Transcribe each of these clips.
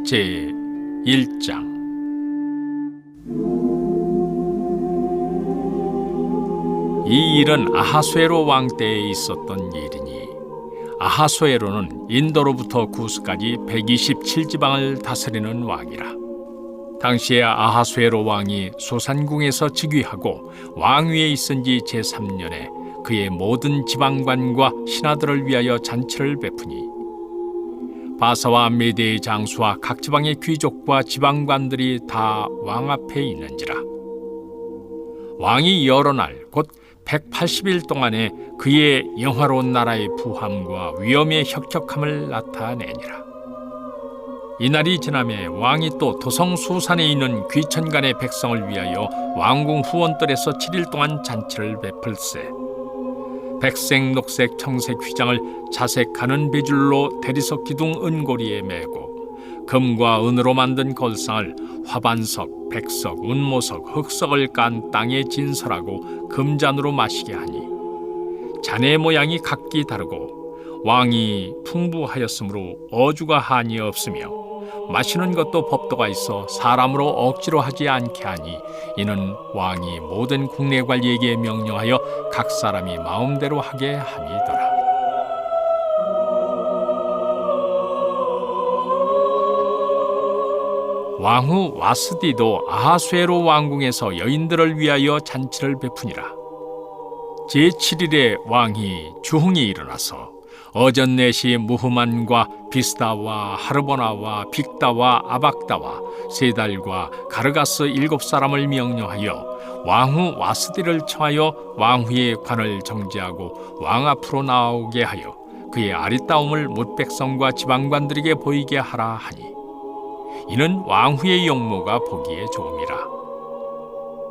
제1장. 이 일은 아하수에로 왕 때에 있었던 일이니, 아하수에로는 인도로부터 구스까지 127지방을 다스리는 왕이라. 당시에 아하수에로 왕이 소산궁에서 즉위하고 왕위에 있은 지 제3년에 그의 모든 지방관과 신하들을 위하여 잔치를 베푸니, 바사와 메대의 장수와 각 지방의 귀족과 지방관들이 다 왕 앞에 있는지라. 왕이 여러 날 곧 180일 동안에 그의 영화로운 나라의 부함과 위엄의 혁혁함을 나타내니라. 이날이 지나매 왕이 또 도성 수산에 있는 귀천간의 백성을 위하여 왕궁 후원뜰에서 7일 동안 잔치를 베풀세, 백색, 녹색, 청색 휘장을 자색하는 배줄로 대리석 기둥 은고리에 매고, 금과 은으로 만든 걸상을 화반석, 백석, 운모석, 흑석을 깐 땅에 진설하고 금잔으로 마시게 하니, 잔의 모양이 각기 다르고 왕이 풍부하였으므로 어주가 한이 없으며 마시는 것도 법도가 있어 사람으로 억지로 하지 않게 하니, 이는 왕이 모든 국내 관리에게 명령하여 각 사람이 마음대로 하게 함이더라. 왕후 와스디도 아하수에로 왕궁에서 여인들을 위하여 잔치를 베푸니라. 제7일에 왕이 주흥이 일어나서 어전넷이 무흐만과 비스다와 하르보나와 빅다와 아박다와 세달과 가르가스 7사람을 명령하여 왕후 와스디를 청하여 왕후의 관을 정지하고 왕 앞으로 나오게 하여 그의 아리따움을 뭇 백성과 지방관들에게 보이게 하라 하니, 이는 왕후의 용모가 보기에 좋음이라.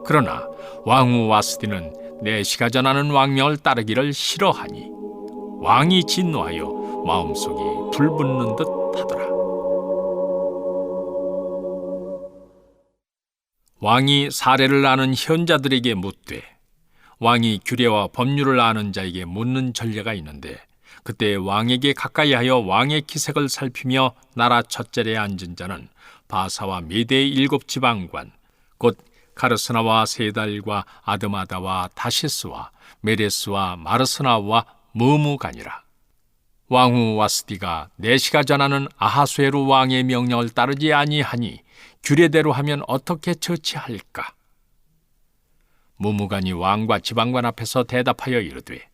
그러나 왕후 와스디는 내시가 전하는 왕명을 따르기를 싫어하니 왕이 진노하여 마음속이 불붙는 듯 하더라. 왕이 사례를 아는 현자들에게 묻되, 왕이 규례와 법률을 아는 자에게 묻는 전례가 있는데, 그때 왕에게 가까이하여 왕의 기색을 살피며 나라 첫자리에 앉은 자는 바사와 메대의 7지방관, 곧 가르스나와 세달과 아드마다와 다시스와 메레스와 마르스나와 무무간이라. 왕후 와스디가 내시가 전하는 아하수에로 왕의 명령을 따르지 아니하니 규례대로 하면 어떻게 처치할까? 무무간이 왕과 지방관 앞에서 대답하여 이르되,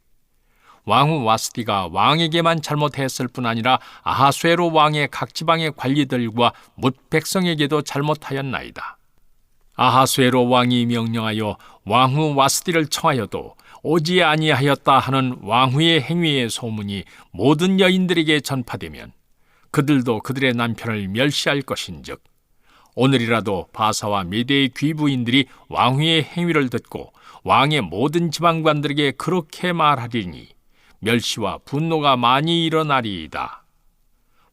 왕후 와스디가 왕에게만 잘못했을 뿐 아니라 아하수에로 왕의 각 지방의 관리들과 뭇 백성에게도 잘못하였나이다. 아하수에로 왕이 명령하여 왕후 와스디를 청하여도 오지 아니하였다 하는 왕후의 행위의 소문이 모든 여인들에게 전파되면 그들도 그들의 남편을 멸시할 것인즉, 오늘이라도 바사와 메대의 귀부인들이 왕후의 행위를 듣고 왕의 모든 지방관들에게 그렇게 말하리니 멸시와 분노가 많이 일어나리이다.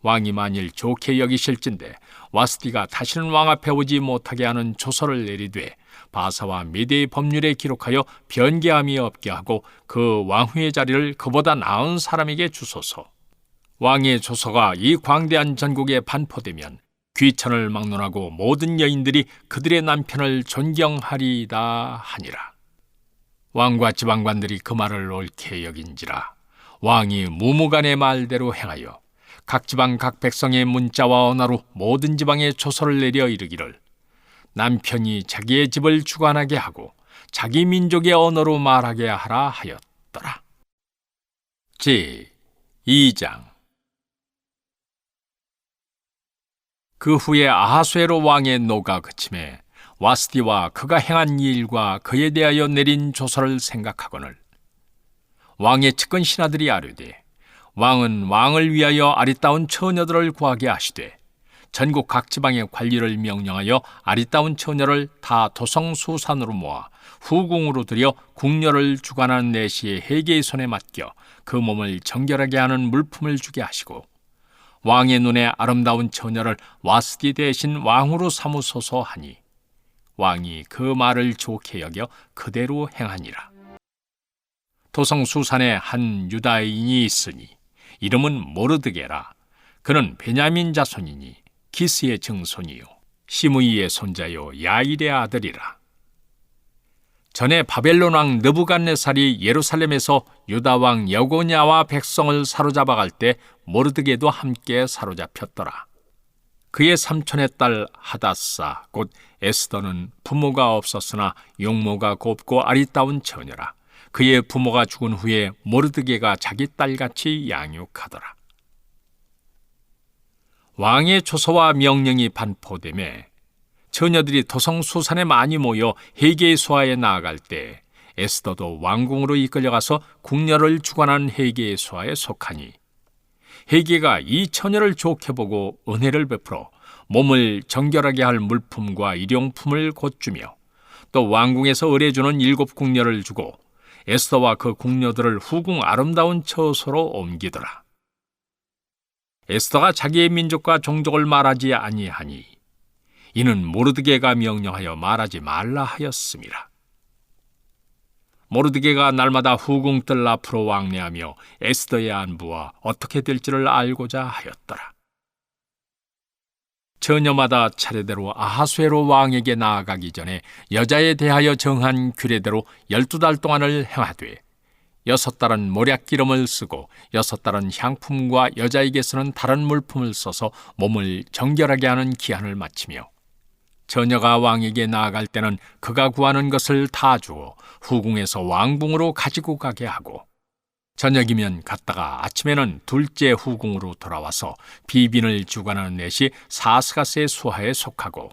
왕이 만일 좋게 여기실진대 와스디가 다시는 왕 앞에 오지 못하게 하는 조서를 내리되 바사와 메대의 법률에 기록하여 변개함이 없게 하고 그 왕후의 자리를 그보다 나은 사람에게 주소서. 왕의 조서가 이 광대한 전국에 반포되면 귀천을 막론하고 모든 여인들이 그들의 남편을 존경하리이다 하니라. 왕과 지방관들이 그 말을 옳게 여긴지라. 왕이 무무간의 말대로 행하여 각 지방 각 백성의 문자와 언어로 모든 지방에 조서를 내려 이르기를, 남편이 자기의 집을 주관하게 하고 자기 민족의 언어로 말하게 하라 하였더라. 제2장. 그 후에 아하수에로 왕의 노가 그침에 와스디와 그가 행한 일과 그에 대하여 내린 조서를 생각하거늘, 왕의 측근 신하들이 아뢰되, 왕은 왕을 위하여 아리따운 처녀들을 구하게 하시되 전국 각 지방의 관리를 명령하여 아리따운 처녀를 다 도성 수산으로 모아 후궁으로 들여 궁녀를 주관하는 내시의 해계의 손에 맡겨 그 몸을 정결하게 하는 물품을 주게 하시고, 왕의 눈에 아름다운 처녀를 와스디 대신 왕으로 삼으소서 하니, 왕이 그 말을 좋게 여겨 그대로 행하니라. 도성 수산에 한 유다인이 있으니 이름은 모르드게라. 그는 베냐민 자손이니 기스의 증손이요 시므이의 손자요 야일의 아들이라. 전에 바벨론 왕 느부갓네살이 예루살렘에서 유다 왕 여고냐와 백성을 사로잡아갈 때 모르드게도 함께 사로잡혔더라. 그의 삼촌의 딸 하닷사 곧 에스더는 부모가 없었으나 용모가 곱고 아리따운 처녀라. 그의 부모가 죽은 후에 모르드게가 자기 딸같이 양육하더라. 왕의 조서와 명령이 반포되매 처녀들이 도성수산에 많이 모여 헤게의 수하에 나아갈 때 에스더도 왕궁으로 이끌려가서 궁녀를 주관한 헤게의 수하에 속하니 헤게가 이 처녀를 좋게 보고 은혜를 베풀어 몸을 정결하게 할 물품과 일용품을 곧 주며 또 왕궁에서 의뢰주는 7 궁녀를 주고 에스더와 그 궁녀들을 후궁 아름다운 처소로 옮기더라. 에스더가 자기의 민족과 종족을 말하지 아니하니 이는 모르드게가 명령하여 말하지 말라 하였음이라. 모르드게가 날마다 후궁들 앞으로 왕래하며 에스더의 안부와 어떻게 될지를 알고자 하였더라. 처녀마다 차례대로 아하수에로 왕에게 나아가기 전에 여자에 대하여 정한 규례대로 12달 동안을 행하되 6달은 모략기름을 쓰고 6달은 향품과 여자에게 쓰는 다른 물품을 써서 몸을 정결하게 하는 기한을 마치며 처녀가 왕에게 나아갈 때는 그가 구하는 것을 다 주어 후궁에서 왕궁으로 가지고 가게 하고 저녁이면 갔다가 아침에는 둘째 후궁으로 돌아와서 비빈을 주관하는 넷이 사스가스의 수하에 속하고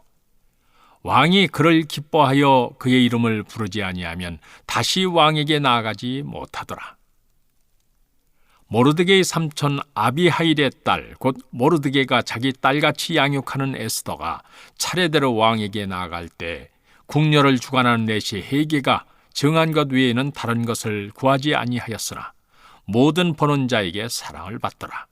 왕이 그를 기뻐하여 그의 이름을 부르지 아니하면 다시 왕에게 나아가지 못하더라. 모르드게의 삼촌 아비하일의 딸 곧 모르드게가 자기 딸같이 양육하는 에스더가 차례대로 왕에게 나아갈 때 궁녀를 주관하는 넷이 헤게가 정한 것 외에는 다른 것을 구하지 아니하였으나 모든 보는 자에게 사랑을 받더라.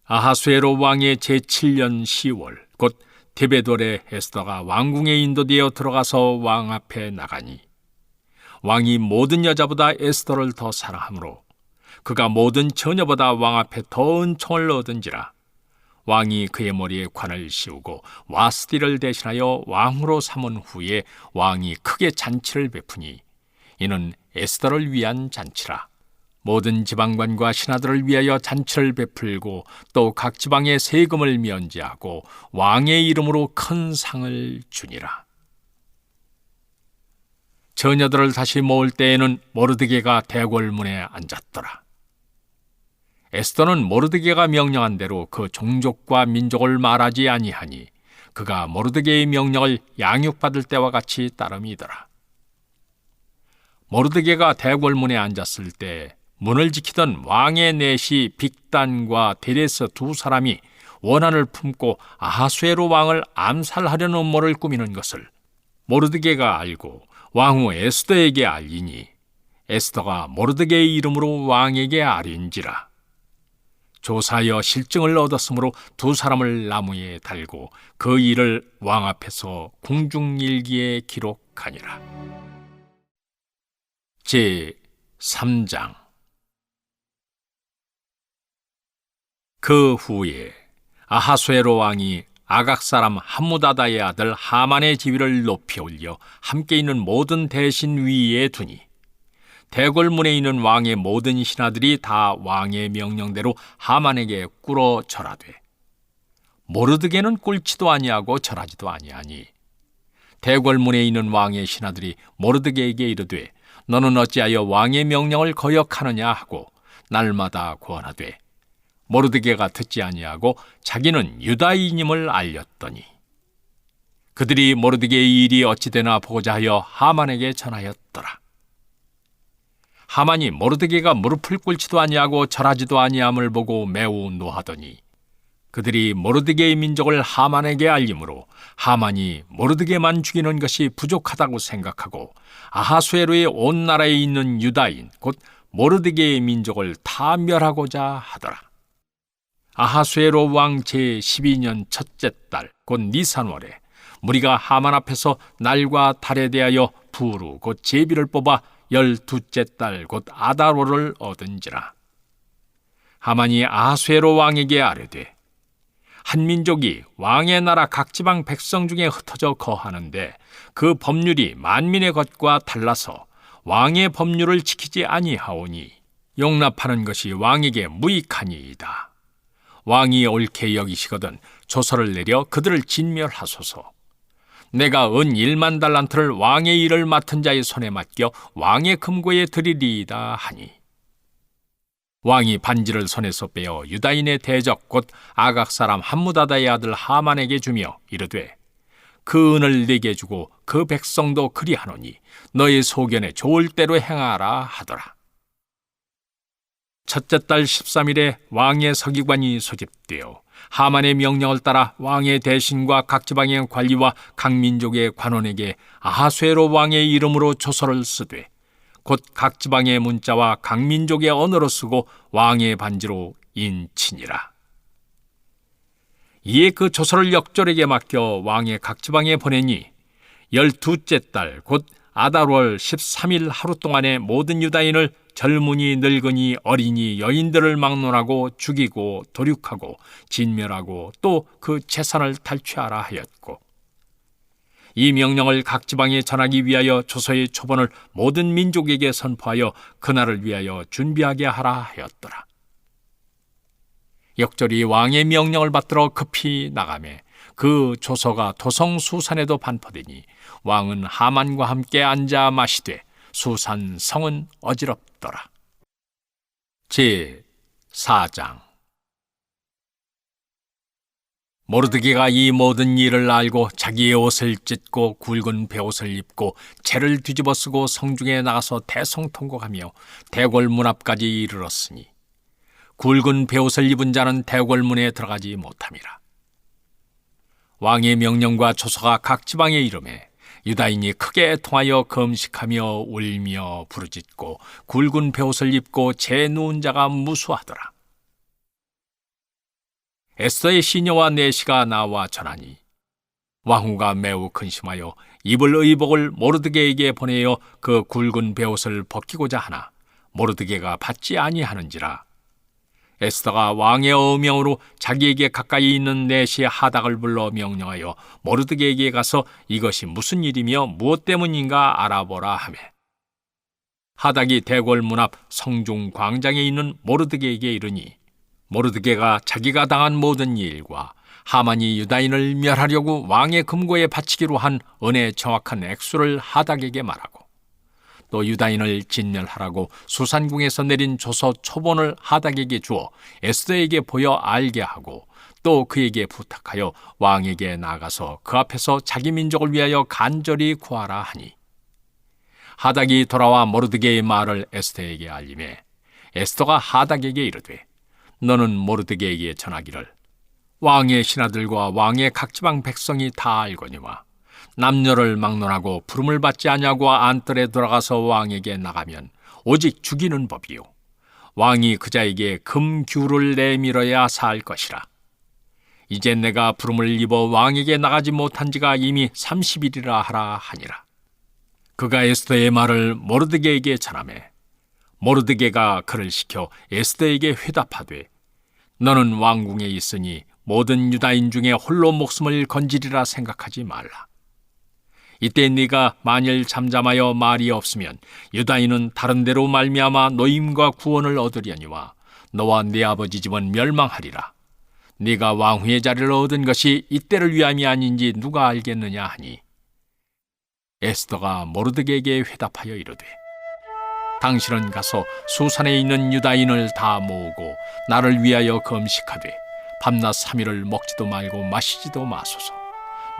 아하수에로 왕의 제7년 10월 곧 데베돌의 에스더가 왕궁에 인도되어 들어가서 왕 앞에 나가니 왕이 모든 여자보다 에스더를 더 사랑하므로 그가 모든 처녀보다 왕 앞에 더 은총을 얻은지라. 왕이 그의 머리에 관을 씌우고 와스디를 대신하여 왕으로 삼은 후에 왕이 크게 잔치를 베푸니 이는 에스더를 위한 잔치라. 모든 지방관과 신하들을 위하여 잔치를 베풀고 또 각 지방의 세금을 면제하고 왕의 이름으로 큰 상을 주니라. 처녀들을 다시 모을 때에는 모르드게가 대궐문에 앉았더라. 에스더는 모르드게가 명령한 대로 그 종족과 민족을 말하지 아니하니 그가 모르드게의 명령을 양육받을 때와 같이 따름이더라. 모르드게가 대궐문에 앉았을 때 문을 지키던 왕의 넷이 빅단과 데레스 2 사람이 원한을 품고 아하수에로 왕을 암살하려는 음모를 꾸미는 것을 모르드게가 알고 왕후 에스더에게 알리니 에스더가 모르드게의 이름으로 왕에게 아뢰인지라. 조사하여 실증을 얻었으므로 2 사람을 나무에 달고 그 일을 왕 앞에서 궁중일기에 기록하니라. 제 3장. 그 후에 아하수에로 왕이 아각 사람 함무다다의 아들 하만의 지위를 높이 올려 함께 있는 모든 대신 위에 두니 대궐문에 있는 왕의 모든 신하들이 다 왕의 명령대로 하만에게 꿇어 절하되 모르드게는 꿇지도 아니하고 절하지도 아니하니 대궐문에 있는 왕의 신하들이 모르드게에게 이르되 너는 어찌하여 왕의 명령을 거역하느냐 하고 날마다 권하되 모르드게가 듣지 아니하고 자기는 유다인임을 알렸더니 그들이 모르드게의 일이 어찌 되나 보고자 하여 하만에게 전하였더라. 하만이 모르드게가 무릎을 꿇지도 아니하고 절하지도 아니함을 보고 매우 노하더니 그들이 모르드게의 민족을 하만에게 알림으로 하만이 모르드게만 죽이는 것이 부족하다고 생각하고 아하수에로의 온 나라에 있는 유다인 곧 모르드게의 민족을 다 멸하고자 하더라. 아하수에로 왕 제12년 첫째 달 곧 니산월에 무리가 하만 앞에서 날과 달에 대하여 부루 곧 제비를 뽑아 12째 달 곧 아달월을 얻은지라. 하만이 아하수에로 왕에게 아뢰되 한 민족이 왕의 나라 각 지방 백성 중에 흩어져 거하는데 그 법률이 만민의 것과 달라서 왕의 법률을 지키지 아니하오니 용납하는 것이 왕에게 무익하니이다. 왕이 옳게 여기시거든 조서를 내려 그들을 진멸하소서. 내가 은 1만 달란트를 왕의 일을 맡은 자의 손에 맡겨 왕의 금고에 드리리이다 하니, 왕이 반지를 손에서 빼어 유다인의 대적 곧 아각 사람 함무다다의 아들 하만에게 주며 이르되 그 은을 네게 주고 그 백성도 그리하노니 너의 소견에 좋을 대로 행하라 하더라. 첫째 달 13일에 왕의 서기관이 소집되어 하만의 명령을 따라 왕의 대신과 각 지방의 관리와 각 민족의 관원에게 아하수에로 왕의 이름으로 조서를 쓰되 곧 각 지방의 문자와 각 민족의 언어로 쓰고 왕의 반지로 인치니라. 이에 그 조서를 역졸에게 맡겨 왕의 각 지방에 보내니 12째 달 곧 아달월 13일 하루 동안에 모든 유다인을 젊은이 늙은이 어린이 여인들을 막론하고 죽이고 도륙하고 진멸하고 또 그 재산을 탈취하라 하였고, 이 명령을 각 지방에 전하기 위하여 조서의 초본을 모든 민족에게 선포하여 그날을 위하여 준비하게 하라 하였더라. 역졸이 왕의 명령을 받들어 급히 나가매 그 조서가 도성 수산에도 반포되니 왕은 하만과 함께 앉아 마시되 수산 성은 어지럽더라. 제 4장. 모르드게가 이 모든 일을 알고 자기의 옷을 찢고 굵은 베옷을 입고 채를 뒤집어 쓰고 성중에 나가서 대성통곡하며 대궐 문 앞까지 이르렀으니 굵은 베옷을 입은 자는 대궐 문에 들어가지 못함이라. 왕의 명령과 조서가 각 지방에 이르매 유다인이 크게 통하여 금식하며 울며 부르짖고 굵은 베옷을 입고 채 누운 자가 무수하더라. 에스더의 시녀와 내시가 나와 전하니 왕후가 매우 근심하여 입을 의복을 모르드게에게 보내어 그 굵은 베옷을 벗기고자 하나 모르드게가 받지 아니하는지라. 에스더가 왕의 어명으로 자기에게 가까이 있는 내시 하닥을 불러 명령하여 모르드게에게 가서 이것이 무슨 일이며 무엇 때문인가 알아보라 하매, 하닥이 대궐 문 앞 성중 광장에 있는 모르드게에게 이르니 모르드게가 자기가 당한 모든 일과 하만이 유다인을 멸하려고 왕의 금고에 바치기로 한 은의 정확한 액수를 하닥에게 말하고 또 유다인을 진멸하라고 수산궁에서 내린 조서 초본을 하닥에게 주어 에스더에게 보여 알게 하고 또 그에게 부탁하여 왕에게 나가서 그 앞에서 자기 민족을 위하여 간절히 구하라 하니, 하닥이 돌아와 모르드게의 말을 에스더에게 알림해 에스더가 하닥에게 이르되 너는 모르드게에게 전하기를 왕의 신하들과 왕의 각 지방 백성이 다 알거니와 남녀를 막론하고 부름을 받지 아니하고 안뜰에 들어가서 왕에게 나가면 오직 죽이는 법이요 왕이 그자에게 금규를 내밀어야 살 것이라. 이제 내가 부름을 입어 왕에게 나가지 못한 지가 이미 30일이라 하라 하니라. 그가 에스더의 말을 모르드게에게 전하매 모르드게가 그를 시켜 에스더에게 회답하되 너는 왕궁에 있으니 모든 유다인 중에 홀로 목숨을 건지리라 생각하지 말라. 이때 네가 만일 잠잠하여 말이 없으면 유다인은 다른 데로 말미암아 노임과 구원을 얻으려니와 너와 네 아버지 집은 멸망하리라. 네가 왕후의 자리를 얻은 것이 이때를 위함이 아닌지 누가 알겠느냐 하니, 에스더가 모르드게에게 회답하여 이르되 당신은 가서 수산에 있는 유다인을 다 모으고 나를 위하여 금식하되 밤낮 3일을 먹지도 말고 마시지도 마소서.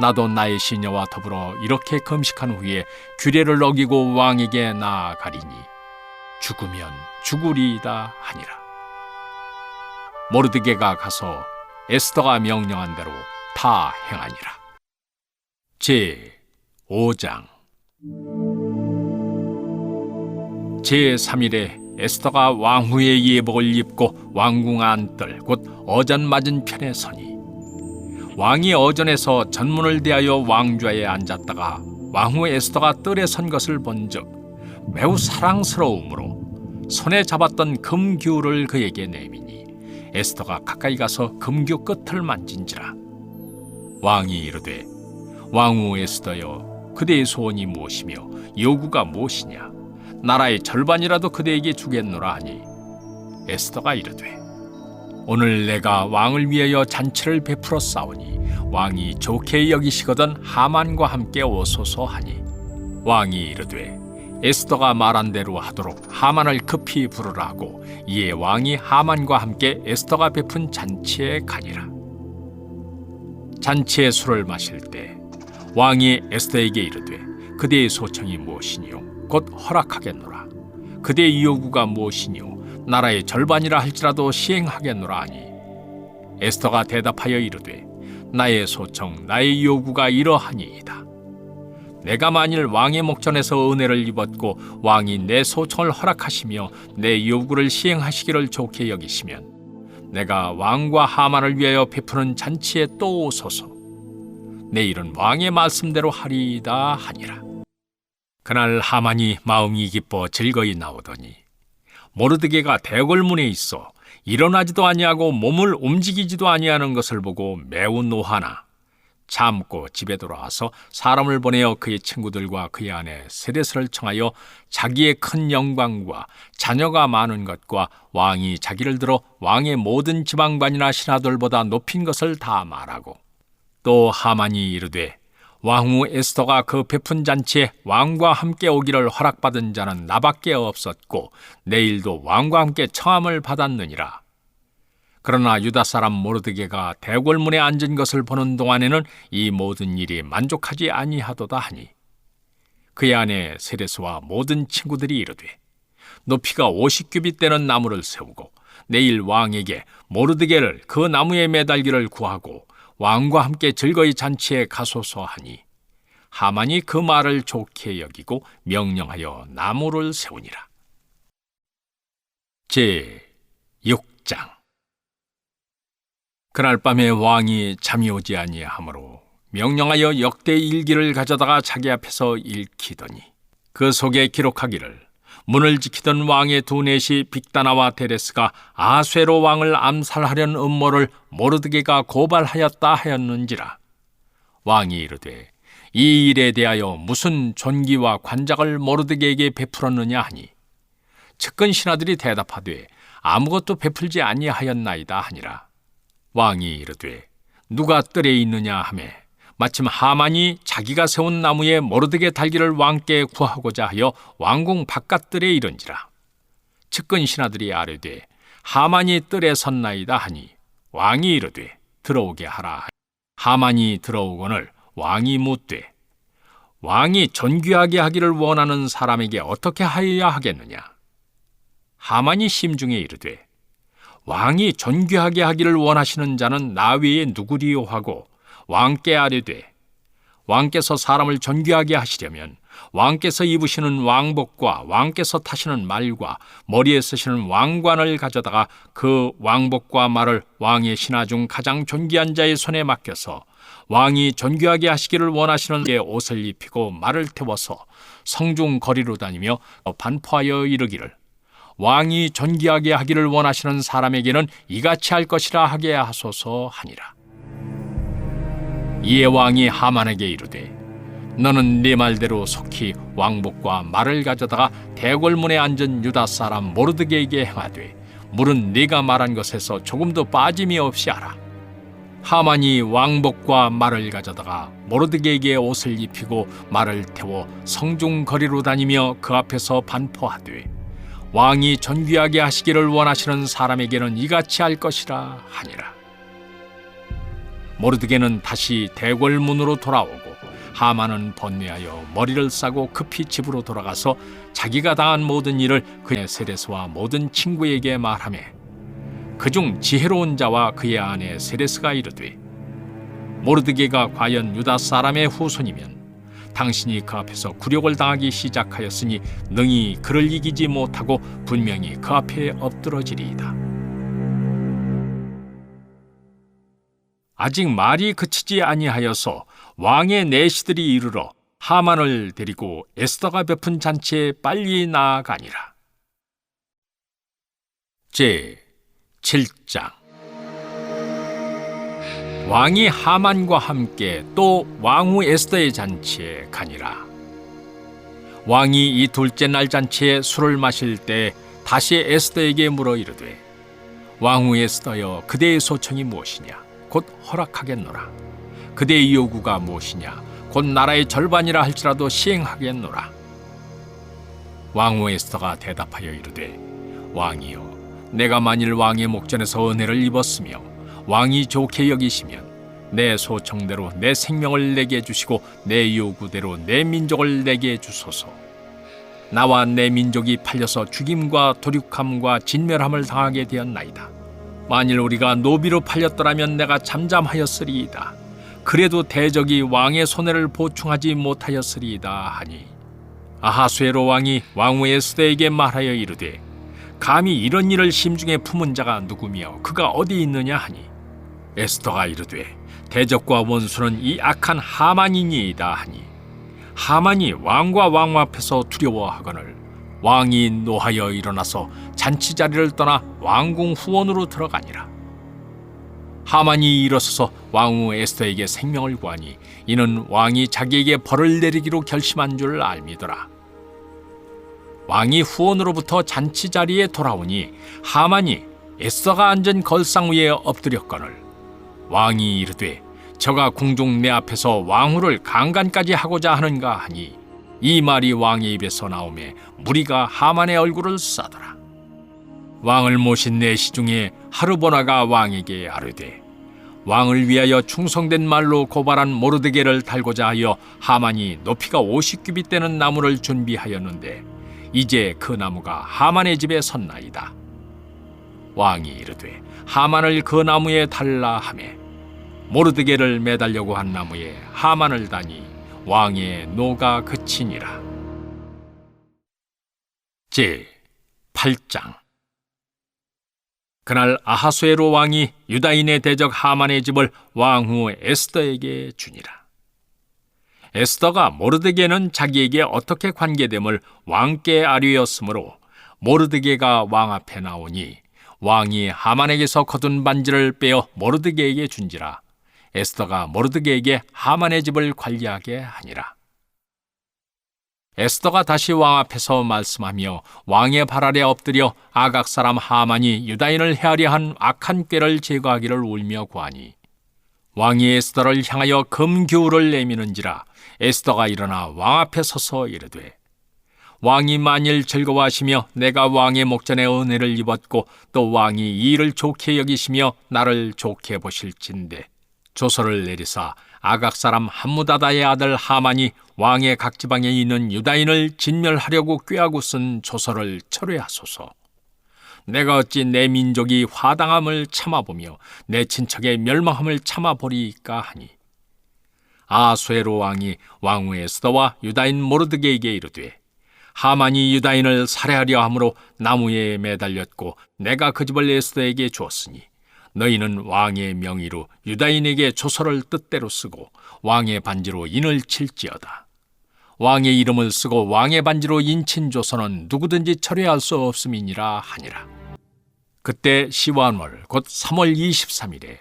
나도 나의 시녀와 더불어 이렇게 금식한 후에 규례를 어기고 왕에게 나아가리니 죽으면 죽으리이다 하니라. 모르드게가 가서 에스더가 명령한 대로 다 행하니라. 제 5장. 제 3일에 에스더가 왕후의 예복을 입고 왕궁 안뜰 곧 어전 맞은편에 서니 왕이 어전에서 전문을 대하여 왕좌에 앉았다가 왕후 에스더가 뜰에 선 것을 본즉 매우 사랑스러움으로 손에 잡았던 금규를 그에게 내미니 에스더가 가까이 가서 금규 끝을 만진지라. 왕이 이르되, 왕후 에스더여, 그대의 소원이 무엇이며 요구가 무엇이냐? 나라의 절반이라도 그대에게 주겠노라 하니, 에스더가 이르되, 오늘 내가 왕을 위하여 잔치를 베풀어 싸우니 왕이 좋게 여기시거든 하만과 함께 오소서 하니, 왕이 이르되, 에스더가 말한 대로 하도록 하만을 급히 부르라 하고, 이에 왕이 하만과 함께 에스더가 베푼 잔치에 가니라. 잔치에 술을 마실 때 왕이 에스더에게 이르되, 그대의 소청이 무엇이뇨? 곧 허락하겠노라. 그대의 요구가 무엇이뇨? 나라의 절반이라 할지라도 시행하겠노라 하니, 에스더가 대답하여 이르되, 나의 소청, 나의 요구가 이러하니이다. 내가 만일 왕의 목전에서 은혜를 입었고 왕이 내 소청을 허락하시며 내 요구를 시행하시기를 좋게 여기시면 내가 왕과 하만을 위하여 베푸는 잔치에 또 오소서. 내일은 왕의 말씀대로 하리이다 하니라. 그날 하만이 마음이 기뻐 즐거이 나오더니 모르드게가 대궐문에 있어 일어나지도 아니하고 몸을 움직이지도 아니하는 것을 보고 매우 노하나 참고 집에 돌아와서 사람을 보내어 그의 친구들과 그의 아내 세레스를 청하여 자기의 큰 영광과 자녀가 많은 것과 왕이 자기를 들어 왕의 모든 지방반이나 신하들보다 높인 것을 다 말하고, 또 하만이 이르되, 왕후 에스더가 그 베푼 잔치에 왕과 함께 오기를 허락받은 자는 나밖에 없었고 내일도 왕과 함께 청함을 받았느니라. 그러나 유다 사람 모르드게가 대궐문에 앉은 것을 보는 동안에는 이 모든 일이 만족하지 아니하도다 하니, 그의 아내 세레스와 모든 친구들이 이르되, 높이가 50규빗 되는 나무를 세우고 내일 왕에게 모르드게를 그 나무에 매달기를 구하고 왕과 함께 즐거이 잔치에 가소서 하니, 하만이 그 말을 좋게 여기고 명령하여 나무를 세우니라. 제6장. 그날 밤에 왕이 잠이 오지 아니하므로 명령하여 역대 일기를 가져다가 자기 앞에서 읽히더니, 그 속에 기록하기를, 문을 지키던 왕의 두 넷이 빅다나와 데레스가 아하수에로 왕을 암살하려는 음모를 모르드게가 고발하였다 하였는지라. 왕이 이르되, 이 일에 대하여 무슨 존귀와 관작을 모르드게에게 베풀었느냐 하니, 측근 신하들이 대답하되 아무것도 베풀지 아니하였나이다 하니라. 왕이 이르되, 누가 뜰에 있느냐 하매, 마침 하만이 자기가 세운 나무에 모르드게 달기를 왕께 구하고자 하여 왕궁 바깥뜰에 이른지라. 측근 신하들이 아뢰되, 하만이 뜰에 섰나이다 하니, 왕이 이르되, 들어오게 하라. 하만이 들어오거늘 왕이 묻되, 왕이 존귀하게 하기를 원하는 사람에게 어떻게 하여야 하겠느냐? 하만이 심중에 이르되, 왕이 존귀하게 하기를 원하시는 자는 나 외에 누구리요 하고 왕께 아뢰되, 왕께서 사람을 존귀하게 하시려면 왕께서 입으시는 왕복과 왕께서 타시는 말과 머리에 쓰시는 왕관을 가져다가 그 왕복과 말을 왕의 신하 중 가장 존귀한 자의 손에 맡겨서 왕이 존귀하게 하시기를 원하시는 게 옷을 입히고 말을 태워서 성중 거리로 다니며 반포하여 이르기를, 왕이 존귀하게 하기를 원하시는 사람에게는 이같이 할 것이라 하게 하소서 하니라. 이에 왕이 하만에게 이르되, 너는 네 말대로 속히 왕복과 말을 가져다가 대궐문에 앉은 유다 사람 모르드게에게 행하되 물은 네가 말한 것에서 조금도 빠짐이 없이 하라. 하만이 왕복과 말을 가져다가 모르드게에게 옷을 입히고 말을 태워 성중 거리로 다니며 그 앞에서 반포하되, 왕이 존귀하게 하시기를 원하시는 사람에게는 이같이 할 것이라 하니라. 모르드게는 다시 대궐문으로 돌아오고 하만은 번뇌하여 머리를 싸고 급히 집으로 돌아가서 자기가 당한 모든 일을 그의 세레스와 모든 친구에게 말하며, 그중 지혜로운 자와 그의 아내 세레스가 이르되, 모르드게가 과연 유다 사람의 후손이면 당신이 그 앞에서 굴욕을 당하기 시작하였으니 능히 그를 이기지 못하고 분명히 그 앞에 엎드러지리이다. 아직 말이 그치지 아니하여서 왕의 내시들이 이르러 하만을 데리고 에스더가 베푼 잔치에 빨리 나아가니라. 제7장. 왕이 하만과 함께 또 왕후 에스더의 잔치에 가니라. 왕이 이 둘째 날 잔치에 술을 마실 때 다시 에스더에게 물어 이르되, 왕후 에스더여, 그대의 소청이 무엇이냐? 곧 허락하겠노라. 그대의 요구가 무엇이냐? 곧 나라의 절반이라 할지라도 시행하겠노라. 왕후 에스더가 대답하여 이르되, 왕이여, 내가 만일 왕의 목전에서 은혜를 입었으며 왕이 좋게 여기시면 내 소청대로 내 생명을 내게 주시고 내 요구대로 내 민족을 내게 주소서. 나와 내 민족이 팔려서 죽임과 도륙함과 진멸함을 당하게 되었나이다. 만일 우리가 노비로 팔렸더라면 내가 잠잠하였으리이다. 그래도 대적이 왕의 손해를 보충하지 못하였으리이다 하니, 아하수에로 왕이 왕후 에스더에게 말하여 이르되, 감히 이런 일을 심중에 품은 자가 누구며 그가 어디 있느냐 하니, 에스더가 이르되, 대적과 원수는 이 악한 하만이니이다 하니, 하만이 왕과 왕후 앞에서 두려워하거늘 왕이 노하여 일어나서 잔치 자리를 떠나 왕궁 후원으로 들어가니라. 하만이 일어서서 왕후 에스더에게 생명을 구하니 이는 왕이 자기에게 벌을 내리기로 결심한 줄 알미더라. 왕이 후원으로부터 잔치 자리에 돌아오니 하만이 에스더가 앉은 걸상 위에 엎드렸거늘 왕이 이르되, 저가 궁중 내 앞에서 왕후를 강간까지 하고자 하는가 하니, 이 말이 왕의 입에서 나오매 무리가 하만의 얼굴을 싸더라. 왕을 모신 내시 중에 하르보나가 왕에게 아뢰되, 왕을 위하여 충성된 말로 고발한 모르드게를 달고자 하여 하만이 높이가 50규빗 되는 나무를 준비하였는데 이제 그 나무가 하만의 집에 섰나이다. 왕이 이르되, 하만을 그 나무에 달라 하매 모르드게를 매달려고 한 나무에 하만을 다니 왕의 노가 그치니라. 제 8장. 그날 아하수에로 왕이 유다인의 대적 하만의 집을 왕후 에스더에게 주니라. 에스더가 모르드게는 자기에게 어떻게 관계됨을 왕께 아뢰었으므로 모르드게가 왕 앞에 나오니 왕이 하만에게서 거둔 반지를 빼어 모르드게에게 준지라. 에스더가 모르드게에게 하만의 집을 관리하게 하니라. 에스더가 다시 왕 앞에서 말씀하며 왕의 발 아래 엎드려 아각 사람 하만이 유다인을 헤아려 한 악한 꾀를 제거하기를 울며 구하니, 왕이 에스더를 향하여 금규를 내미는지라. 에스더가 일어나 왕 앞에 서서 이르되, 왕이 만일 즐거워하시며 내가 왕의 목전에 은혜를 입었고 또 왕이 이 일을 좋게 여기시며 나를 좋게 보실진대 조서를 내리사 아각 사람 함무다다의 아들 하만이 왕의 각 지방에 있는 유다인을 진멸하려고 꾀하고 쓴 조서를 철회하소서. 내가 어찌 내 민족이 화당함을 참아보며 내 친척의 멸망함을 참아보리이까 하니, 아하수에로 왕이 왕후 에스더와 유다인 모르드게에게 이르되, 하만이 유다인을 살해하려 함으로 나무에 매달렸고 내가 그 집을 에스더에게 주었으니 너희는 왕의 명의로 유다인에게 조서를 뜻대로 쓰고 왕의 반지로 인을 칠지어다. 왕의 이름을 쓰고 왕의 반지로 인친 조서는 누구든지 철회할 수 없음이니라 하니라. 그때 시완월 곧 3월 23일에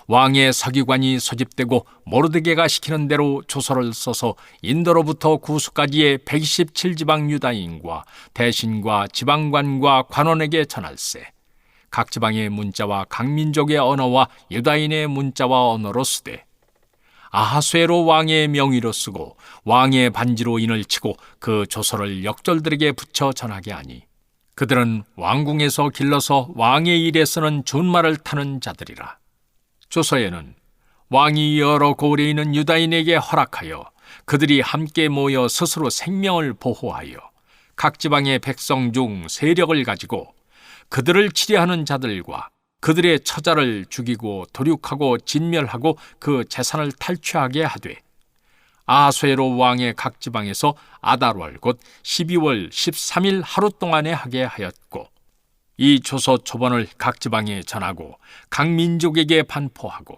왕의 서기관이 소집되고 모르드게가 시키는 대로 조서를 써서 인도로부터 구수까지의 127지방 유다인과 대신과 지방관과 관원에게 전할세. 각 지방의 문자와 각 민족의 언어와 유다인의 문자와 언어로 쓰되 아하수에로 왕의 명의로 쓰고 왕의 반지로 인을 치고 그 조서를 역졸들에게 붙여 전하게 하니, 그들은 왕궁에서 길러서 왕의 일에 쓰는 준말을 타는 자들이라. 조서에는 왕이 여러 고을에 있는 유다인에게 허락하여 그들이 함께 모여 스스로 생명을 보호하여 각 지방의 백성 중 세력을 가지고 그들을 치려하는 자들과 그들의 처자를 죽이고 도륙하고 진멸하고 그 재산을 탈취하게 하되, 아하수에로 왕의 각 지방에서 아달월 곧 12월 13일 하루 동안에 하게 하였고, 이 조서 초본을 각 지방에 전하고 각 민족에게 반포하고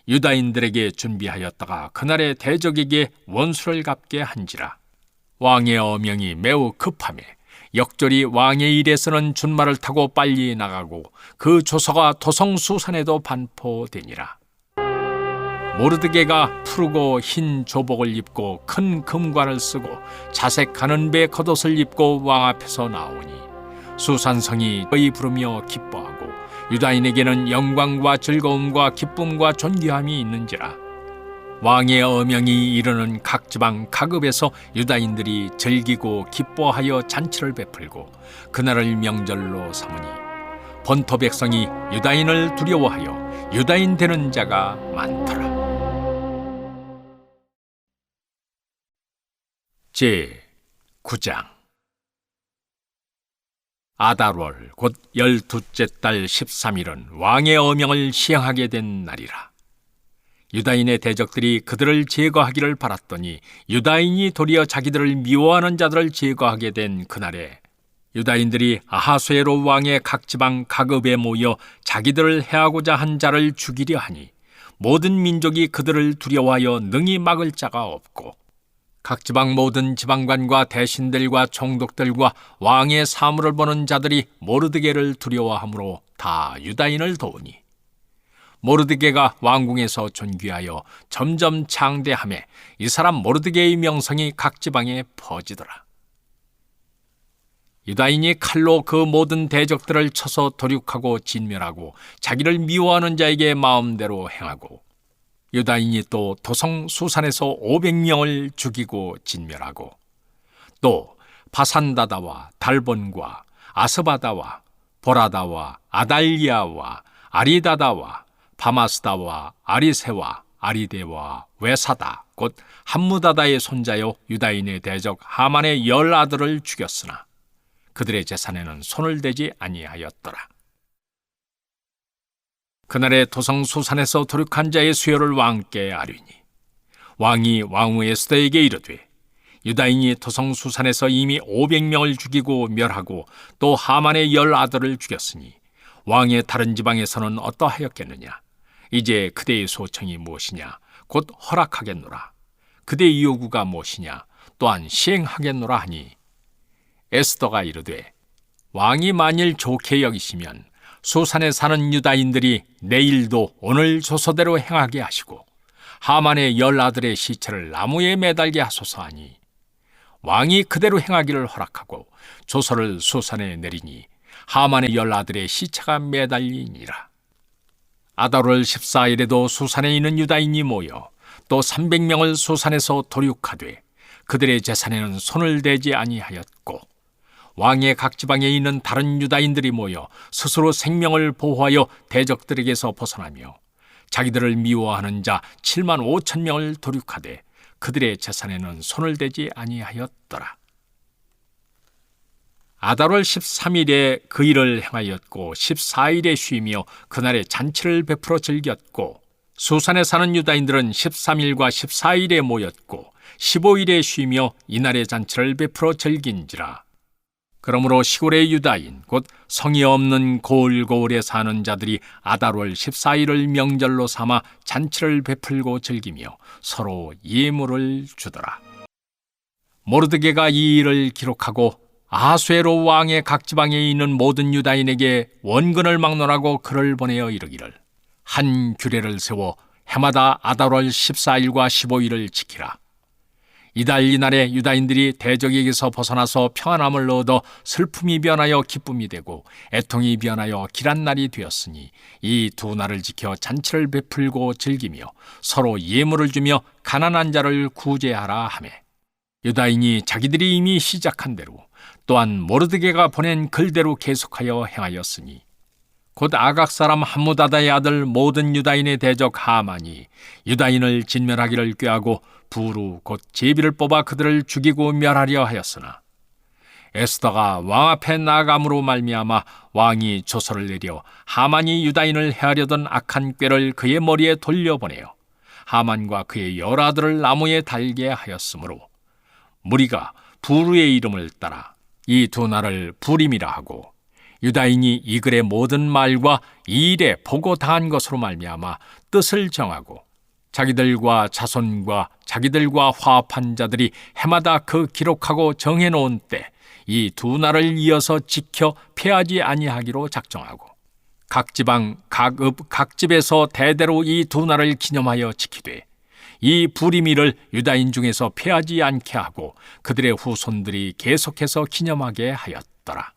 유다인들에게 준비하였다가 그날의 대적에게 원수를 갚게 한지라. 왕의 어명이 매우 급하매 역절이 왕의 일에서는 준말을 타고 빨리 나가고 그 조서가 도성수산에도 반포되니라. 모르드게가 푸르고 흰 조복을 입고 큰 금관을 쓰고 자색 가는 배 겉옷을 입고 왕 앞에서 나오니 수산성이 저희 부르며 기뻐하고 유다인에게는 영광과 즐거움과 기쁨과 존귀함이 있는지라. 왕의 어명이 이르는 각 지방 각읍에서 유다인들이 즐기고 기뻐하여 잔치를 베풀고 그날을 명절로 삼으니 본토 백성이 유다인을 두려워하여 유다인 되는 자가 많더라. 제 9장. 아달월 곧 12째 달 13일은 왕의 어명을 시행하게 된 날이라. 유다인의 대적들이 그들을 제거하기를 바랐더니 유다인이 도리어 자기들을 미워하는 자들을 제거하게 된 그날에 유다인들이 아하수에로 왕의 각 지방 각읍에 모여 자기들을 해하고자 한 자를 죽이려 하니 모든 민족이 그들을 두려워하여 능히 막을 자가 없고 각 지방 모든 지방관과 대신들과 총독들과 왕의 사물을 보는 자들이 모르드게를 두려워하므로 다 유다인을 도우니 모르드게가 왕궁에서 존귀하여 점점 창대하매 이 사람 모르드게의 명성이 각 지방에 퍼지더라. 유다인이 칼로 그 모든 대적들을 쳐서 도륙하고 진멸하고 자기를 미워하는 자에게 마음대로 행하고 유다인이 또 도성 수산에서 500명을 죽이고 진멸하고 또 바산다다와 달본과 아스바다와 보라다와 아달리아와 아리다다와 바마스다와 아리세와 아리데와 외사다 곧 함무다다의 손자요 유다인의 대적 하만의 10아들을 죽였으나 그들의 재산에는 손을 대지 아니하였더라. 그날에 도성 수산에서 도륙한 자의 수요를 왕께 아뢰니 왕이 왕후 에스더에게 이르되 유다인이 도성 수산에서 이미 500명을 죽이고 멸하고 또 하만의 10아들을 죽였으니 왕의 다른 지방에서는 어떠하였겠느냐. 이제 그대의 소청이 무엇이냐. 곧 허락하겠노라. 그대의 요구가 무엇이냐. 또한 시행하겠노라 하니 에스더가 이르되 왕이 만일 좋게 여기시면 수산에 사는 유다인들이 내일도 오늘 조서대로 행하게 하시고 하만의 10아들의 시체를 나무에 매달게 하소서 하니 왕이 그대로 행하기를 허락하고 조서를 수산에 내리니 하만의 10아들의 시체가 매달리니라. 아달월 14일에도 수산에 있는 유다인이 모여 또 300명을 수산에서 도륙하되 그들의 재산에는 손을 대지 아니하였고 왕의 각 지방에 있는 다른 유다인들이 모여 스스로 생명을 보호하여 대적들에게서 벗어나며 자기들을 미워하는 자 7만 5천 명을 도륙하되 그들의 재산에는 손을 대지 아니하였더라. 아달월 13일에 그 일을 행하였고 14일에 쉬며 그날에 잔치를 베풀어 즐겼고 수산에 사는 유다인들은 13일과 14일에 모였고 15일에 쉬며 이날의 잔치를 베풀어 즐긴지라. 그러므로 시골의 유다인 곧 성이 없는 고을고을에 사는 자들이 아달월 14일을 명절로 삼아 잔치를 베풀고 즐기며 서로 예물을 주더라. 모르드게가 이 일을 기록하고 아하수에로 왕의 각 지방에 있는 모든 유다인에게 원근을 막론하고 글을 보내어 이르기를 한 규례를 세워 해마다 아달월 14일과 15일을 지키라. 이달 이날에 유다인들이 대적에게서 벗어나서 평안함을 얻어 슬픔이 변하여 기쁨이 되고 애통이 변하여 길한 날이 되었으니 이 두 날을 지켜 잔치를 베풀고 즐기며 서로 예물을 주며 가난한 자를 구제하라 하매 유다인이 자기들이 이미 시작한 대로 또한 모르드게가 보낸 글대로 계속하여 행하였으니 곧 아각 사람 함무다다의 아들 모든 유다인의 대적 하만이 유다인을 진멸하기를 꾀하고 부루 곧 제비를 뽑아 그들을 죽이고 멸하려 하였으나 에스더가 왕 앞에 나아감으로 말미암아 왕이 조서를 내려 하만이 유다인을 해하려던 악한 꾀를 그의 머리에 돌려보내어 하만과 그의 10아들을 나무에 달게 하였으므로 무리가 부루의 이름을 따라 이 두 날을 부림이라 하고 유다인이 이 글의 모든 말과 이 일에 보고 당한 것으로 말미암아 뜻을 정하고 자기들과 자손과 자기들과 화합한 자들이 해마다 그 기록하고 정해놓은 때 이 두 날을 이어서 지켜 패하지 아니하기로 작정하고 각 지방, 각 읍, 각 집에서 대대로 이 두 날을 기념하여 지키되 이 부리미를 유다인 중에서 패하지 않게 하고 그들의 후손들이 계속해서 기념하게 하였더라.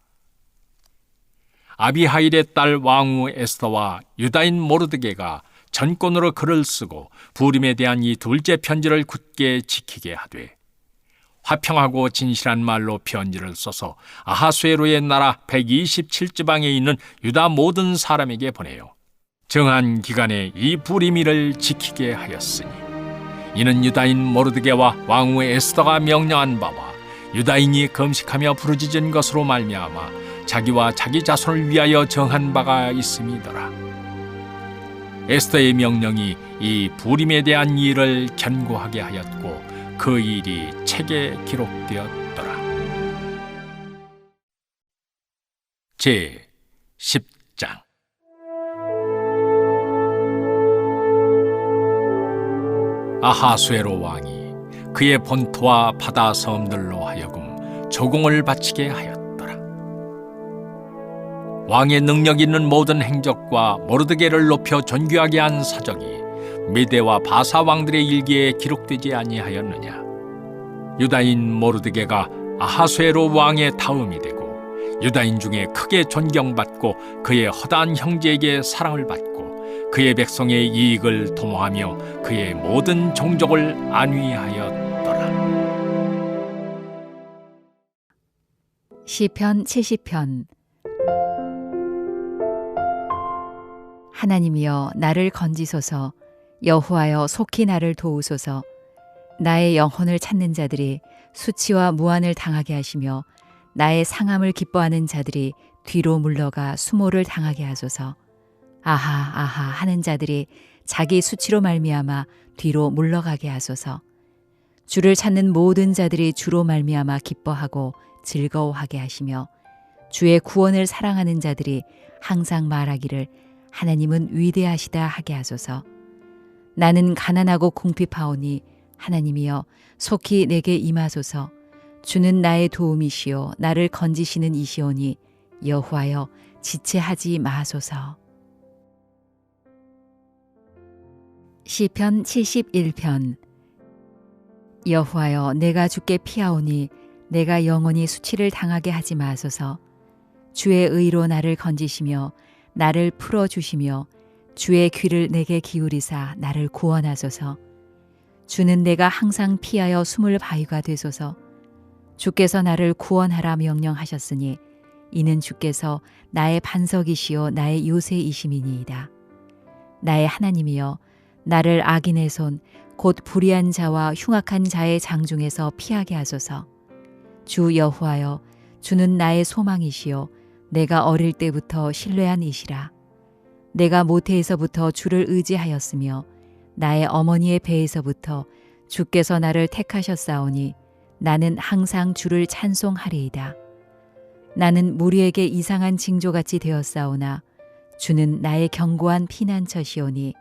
아비하일의 딸 왕후 에스더와 유다인 모르드게가 전권으로 글을 쓰고 부림에 대한 이 둘째 편지를 굳게 지키게 하되 화평하고 진실한 말로 편지를 써서 아하수에로의 나라 127지방에 있는 유다 모든 사람에게 보내요. 정한 기간에 이 부리미를 지키게 하였으니 이는 유다인 모르드게와 왕후 에스더가 명령한 바와 유다인이 금식하며 부르짖은 것으로 말미암아 자기와 자기 자손을 위하여 정한 바가 있음이더라. 에스더의 명령이 이 부림에 대한 일을 견고하게 하였고 그 일이 책에 기록되었더라. 제 10장. 아하수에로 왕이 그의 본토와 바다 섬들로 하여금 조공을 바치게 하였더라. 왕의 능력 있는 모든 행적과 모르드게를 높여 존귀하게 한 사적이 메대와 바사 왕들의 일기에 기록되지 아니하였느냐. 유다인 모르드게가 아하수에로 왕의 다음이 되고 유다인 중에 크게 존경받고 그의 허다한 형제에게 사랑을 받고 그의 백성의 이익을 도모하며 그의 모든 종족을 안위하였더라. 시편 70편. 하나님이여 나를 건지소서. 여호와여 속히 나를 도우소서. 나의 영혼을 찾는 자들이 수치와 무한을 당하게 하시며 나의 상함을 기뻐하는 자들이 뒤로 물러가 수모를 당하게 하소서. 아하 아하 하는 자들이 자기 수치로 말미암아 뒤로 물러가게 하소서. 주를 찾는 모든 자들이 주로 말미암아 기뻐하고 즐거워하게 하시며 주의 구원을 사랑하는 자들이 항상 말하기를 하나님은 위대하시다 하게 하소서. 나는 가난하고 궁핍하오니 하나님이여 속히 내게 임하소서. 주는 나의 도움이시요 나를 건지시는 이시오니 여호와여 지체하지 마소서. 시편 71편. 여호와여 내가 주께 피하오니 내가 영원히 수치를 당하게 하지 마소서. 주의 의로 나를 건지시며 나를 풀어주시며 주의 귀를 내게 기울이사 나를 구원하소서. 주는 내가 항상 피하여 숨을 바위가 되소서. 주께서 나를 구원하라 명령하셨으니 이는 주께서 나의 반석이시요 나의 요새이심이니이다. 나의 하나님이여 나를 악인의 손 곧 불의한 자와 흉악한 자의 장중에서 피하게 하소서. 주 여호와여 주는 나의 소망이시요 내가 어릴 때부터 신뢰한 이시라. 내가 모태에서부터 주를 의지하였으며 나의 어머니의 배에서부터 주께서 나를 택하셨사오니 나는 항상 주를 찬송하리이다. 나는 무리에게 이상한 징조같이 되었사오나 주는 나의 견고한 피난처시오니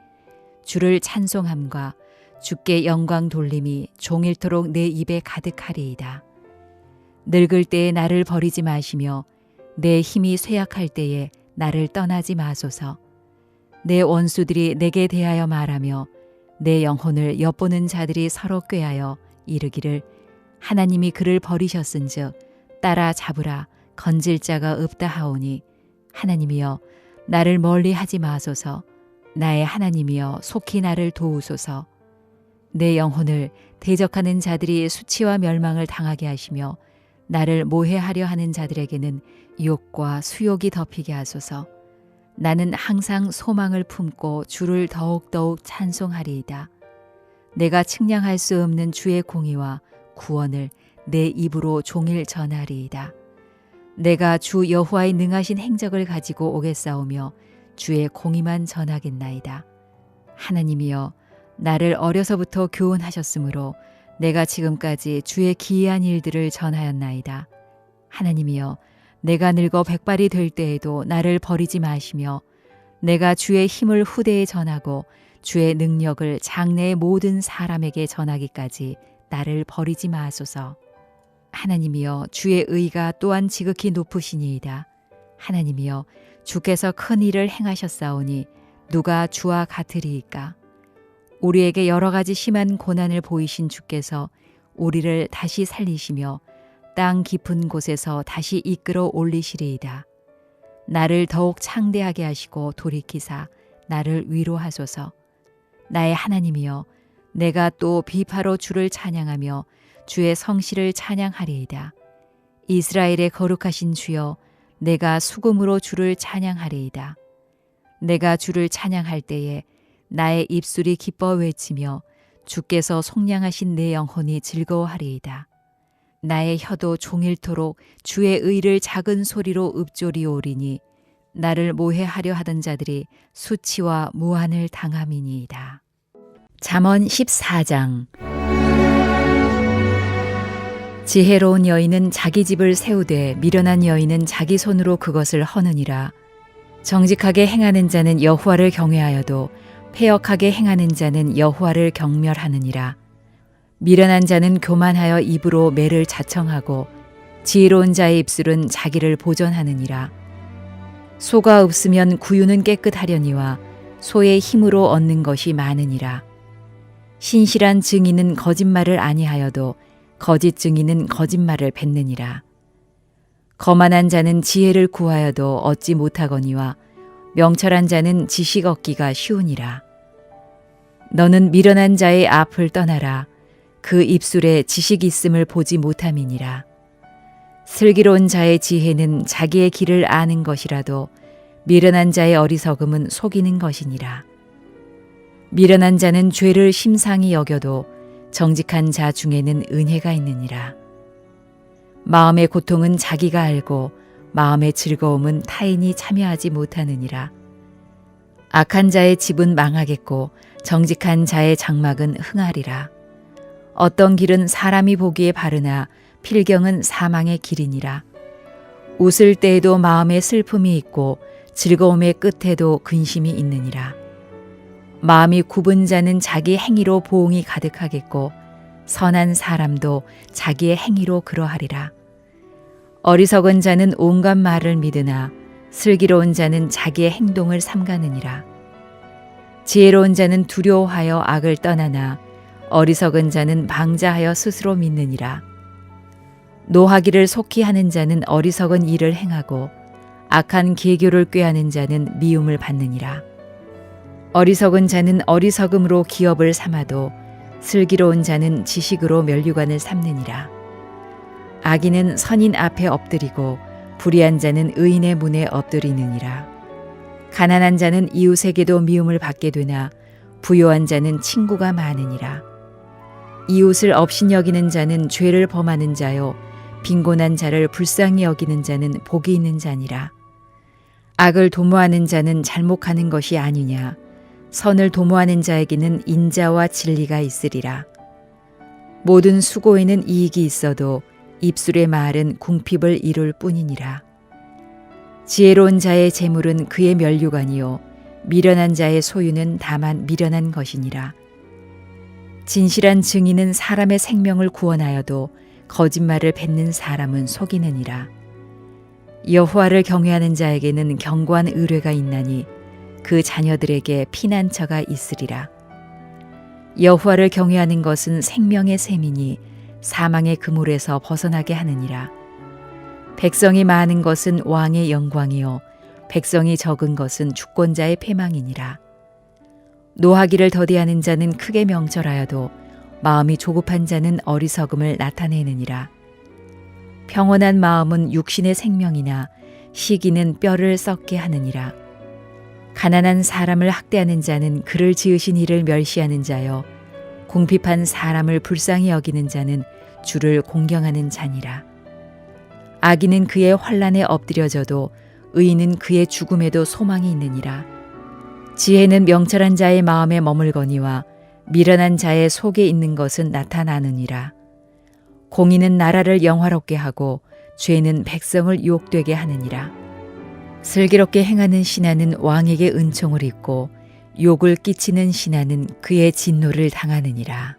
주를 찬송함과 주께 영광 돌림이 종일토록 내 입에 가득하리이다. 늙을 때에 나를 버리지 마시며 내 힘이 쇠약할 때에 나를 떠나지 마소서. 내 원수들이 내게 대하여 말하며 내 영혼을 엿보는 자들이 서로 꾀하여 이르기를 하나님이 그를 버리셨은즉 따라 잡으라 건질 자가 없다 하오니 하나님이여 나를 멀리하지 마소서. 나의 하나님이여 속히 나를 도우소서. 내 영혼을 대적하는 자들이 수치와 멸망을 당하게 하시며 나를 모해하려 하는 자들에게는 욕과 수욕이 덮이게 하소서. 나는 항상 소망을 품고 주를 더욱더욱 찬송하리이다. 내가 측량할 수 없는 주의 공의와 구원을 내 입으로 종일 전하리이다. 내가 주 여호와의 능하신 행적을 가지고 오겠사오며 주의 공의만 전하겠나이다. 하나님이여 나를 어려서부터 교훈하셨으므로 내가 지금까지 주의 기이한 일들을 전하였나이다. 하나님이여 내가 늙어 백발이 될 때에도 나를 버리지 마시며 내가 주의 힘을 후대에 전하고 주의 능력을 장래의 모든 사람에게 전하기까지 나를 버리지 마소서. 하나님이여 주의 의가 또한 지극히 높으시니이다. 하나님이여 주께서 큰 일을 행하셨사오니 누가 주와 같으리이까. 우리에게 여러 가지 심한 고난을 보이신 주께서 우리를 다시 살리시며 땅 깊은 곳에서 다시 이끌어 올리시리이다. 나를 더욱 창대하게 하시고 돌이키사 나를 위로하소서. 나의 하나님이여 내가 또 비파로 주를 찬양하며 주의 성실을 찬양하리이다. 이스라엘의 거룩하신 주여 내가 수금으로 주를 찬양하리이다. 내가 주를 찬양할 때에 나의 입술이 기뻐 외치며 주께서 속량하신 내 영혼이 즐거워하리이다. 나의 혀도 종일토록 주의 의를 작은 소리로 읊조리오리니 나를 모해하려 하던 자들이 수치와 무한을 당함이니이다. 잠언 14장. 지혜로운 여인은 자기 집을 세우되 미련한 여인은 자기 손으로 그것을 허느니라. 정직하게 행하는 자는 여호와를 경외하여도 패역하게 행하는 자는 여호와를 경멸하느니라. 미련한 자는 교만하여 입으로 매를 자청하고 지혜로운 자의 입술은 자기를 보전하느니라. 소가 없으면 구유는 깨끗하려니와 소의 힘으로 얻는 것이 많으니라. 신실한 증인은 거짓말을 아니하여도 거짓 증인은 거짓말을 뱉느니라. 거만한 자는 지혜를 구하여도 얻지 못하거니와 명철한 자는 지식 얻기가 쉬우니라. 너는 미련한 자의 앞을 떠나라. 그 입술에 지식 있음을 보지 못함이니라. 슬기로운 자의 지혜는 자기의 길을 아는 것이라도 미련한 자의 어리석음은 속이는 것이니라. 미련한 자는 죄를 심상히 여겨도 정직한 자 중에는 은혜가 있느니라. 마음의 고통은 자기가 알고 마음의 즐거움은 타인이 참여하지 못하느니라. 악한 자의 집은 망하겠고 정직한 자의 장막은 흥하리라. 어떤 길은 사람이 보기에 바르나 필경은 사망의 길이니라. 웃을 때에도 마음에 슬픔이 있고 즐거움의 끝에도 근심이 있느니라. 마음이 굽은 자는 자기 행위로 보응이 가득하겠고 선한 사람도 자기의 행위로 그러하리라. 어리석은 자는 온갖 말을 믿으나 슬기로운 자는 자기의 행동을 삼가느니라. 지혜로운 자는 두려워하여 악을 떠나나 어리석은 자는 방자하여 스스로 믿느니라. 노하기를 속히 하는 자는 어리석은 일을 행하고 악한 계교를 꾀하는 자는 미움을 받느니라. 어리석은 자는 어리석음으로 기업을 삼아도 슬기로운 자는 지식으로 면류관을 삼느니라. 악인은 선인 앞에 엎드리고 불의한 자는 의인의 문에 엎드리느니라. 가난한 자는 이웃에게도 미움을 받게 되나 부요한 자는 친구가 많으니라. 이웃을 업신여기는 자는 죄를 범하는 자요 빈곤한 자를 불쌍히 여기는 자는 복이 있는 자니라. 악을 도모하는 자는 잘못하는 것이 아니냐. 선을 도모하는 자에게는 인자와 진리가 있으리라. 모든 수고에는 이익이 있어도 입술의 말은 궁핍을 이룰 뿐이니라. 지혜로운 자의 재물은 그의 면류관이요 미련한 자의 소유는 다만 미련한 것이니라. 진실한 증인은 사람의 생명을 구원하여도 거짓말을 뱉는 사람은 속이느니라. 여호와를 경외하는 자에게는 견고한 의뢰가 있나니 그 자녀들에게 피난처가 있으리라. 여호와를 경외하는 것은 생명의 셈이니 사망의 그물에서 벗어나게 하느니라. 백성이 많은 것은 왕의 영광이요 백성이 적은 것은 주권자의 패망이니라. 노하기를 더디하는 자는 크게 명철하여도 마음이 조급한 자는 어리석음을 나타내느니라. 평온한 마음은 육신의 생명이나 시기는 뼈를 썩게 하느니라. 가난한 사람을 학대하는 자는 그를 지으신 이를 멸시하는 자요 궁핍한 사람을 불쌍히 여기는 자는 주를 공경하는 자니라. 악인은 그의 환난에 엎드려져도 의인은 그의 죽음에도 소망이 있느니라. 지혜는 명철한 자의 마음에 머물거니와 미련한 자의 속에 있는 것은 나타나느니라. 공의는 나라를 영화롭게 하고 죄는 백성을 유혹되게 하느니라. 슬기롭게 행하는 신하는 왕에게 은총을 입고 욕을 끼치는 신하는 그의 진노를 당하느니라.